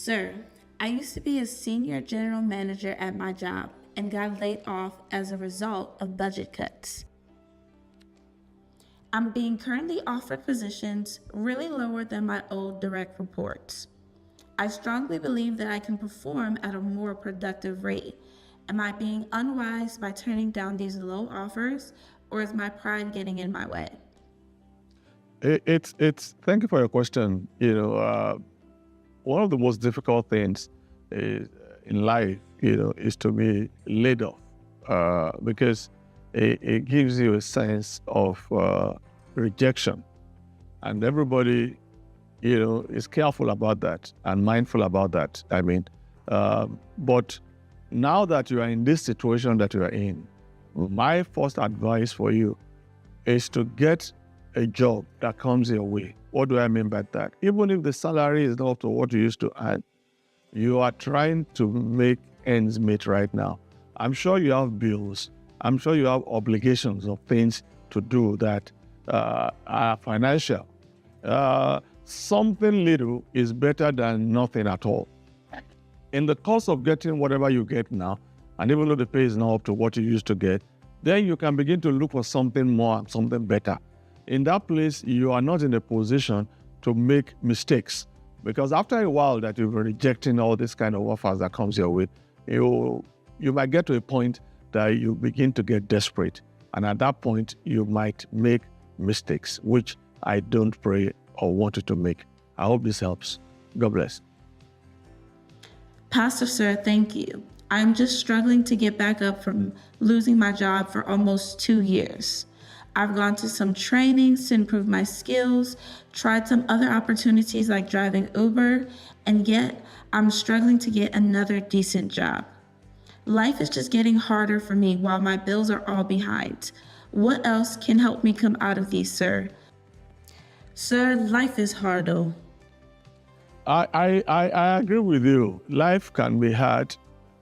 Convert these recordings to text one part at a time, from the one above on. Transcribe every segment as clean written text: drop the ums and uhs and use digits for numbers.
Sir, I used to be a senior general manager at my job and got laid off as a result of budget cuts. I'm being currently offered positions really lower than my old direct reports. I strongly believe that I can perform at a more productive rate. Am I being unwise by turning down these low offers, or is my pride getting in my way? It's. Thank you for your question. One of the most difficult things is, in life, is to be laid off, because it gives you a sense of rejection, and everybody, is careful about that and mindful about that. But now that you are in this situation that you are in, my first advice for you is to get a job that comes your way. What do I mean by that? Even if the salary is not up to what you used to earn, you are trying to make ends meet right now. I'm sure you have bills. I'm sure you have obligations of things to do that are financial. Something little is better than nothing at all. In the course of getting whatever you get now, and even though the pay is not up to what you used to get, then you can begin to look for something more, something better. In that place, you are not in a position to make mistakes, because after a while that you've been rejecting all this kind of offers that comes your way, you might get to a point that you begin to get desperate. And at that point, you might make mistakes, which I don't pray or want you to make. I hope this helps. God bless. Pastor Sir, thank you. I'm just struggling to get back up from losing my job for almost 2 years. I've gone to some trainings to improve my skills, tried some other opportunities like driving Uber, and yet I'm struggling to get another decent job. Life is just getting harder for me while my bills are all behind. What else can help me come out of these, sir? Sir, life is hard though. I agree with you. Life can be hard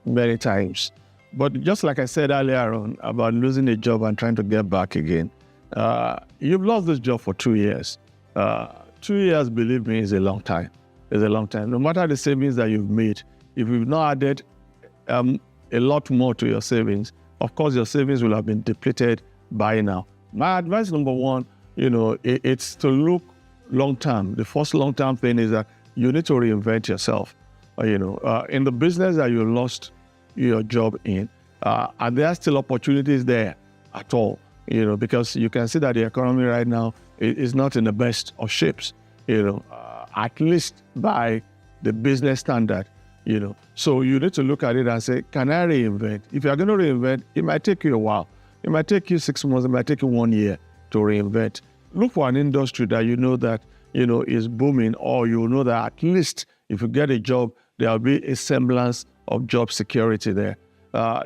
many times. But just like I said earlier on about losing a job and trying to get back again, you've lost this job for 2 years. 2 years, believe me, is a long time. It's a long time. No matter the savings that you've made, if you've not added a lot more to your savings, of course, your savings will have been depleted by now. My advice, number one, it's to look long term. The first long term thing is that you need to reinvent yourself. In the business that you lost your job in, and there are still opportunities there at all, because you can see that the economy right now is not in the best of shapes, at least by the business standard, So you need to look at it and say, can I reinvent? If you're going to reinvent, it might take you a while. It might take you 6 months, it might take you 1 year to reinvent. Look for an industry that is booming, or that at least if you get a job, there'll be a semblance of job security there.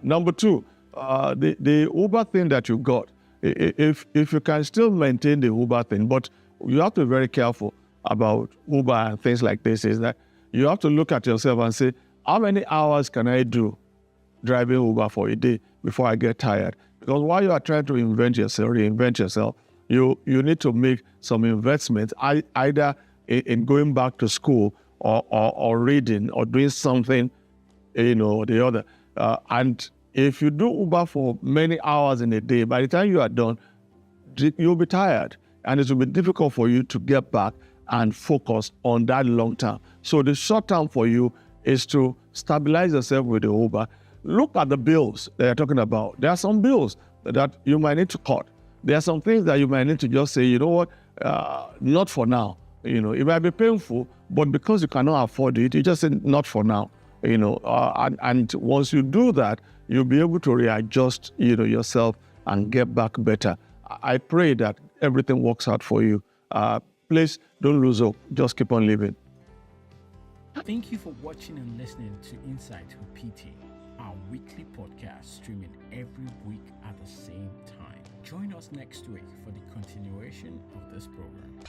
Number two, the Uber thing that you got, if you can still maintain the Uber thing, but you have to be very careful about Uber and things like this, is that you have to look at yourself and say, how many hours can I do driving Uber for a day before I get tired? Because while you are trying to reinvent yourself, you need to make some investments, either in going back to school or reading or doing something, or the other. And if you do Uber for many hours in a day, by the time you are done, you'll be tired, and it will be difficult for you to get back and focus on that long term. So the short term for you is to stabilize yourself with the Uber. Look at the bills that you're talking about. There are some bills that you might need to cut. There are some things that you might need to just say, you know what, not for now. It might be painful, but because you cannot afford it, you just say not for now. And once you do that, you'll be able to readjust, yourself and get back better. I pray that everything works out for you. Please don't lose hope. Just keep on living. Thank you for watching and listening to Insight with PT, our weekly podcast streaming every week at the same time. Join us next week for the continuation of this program.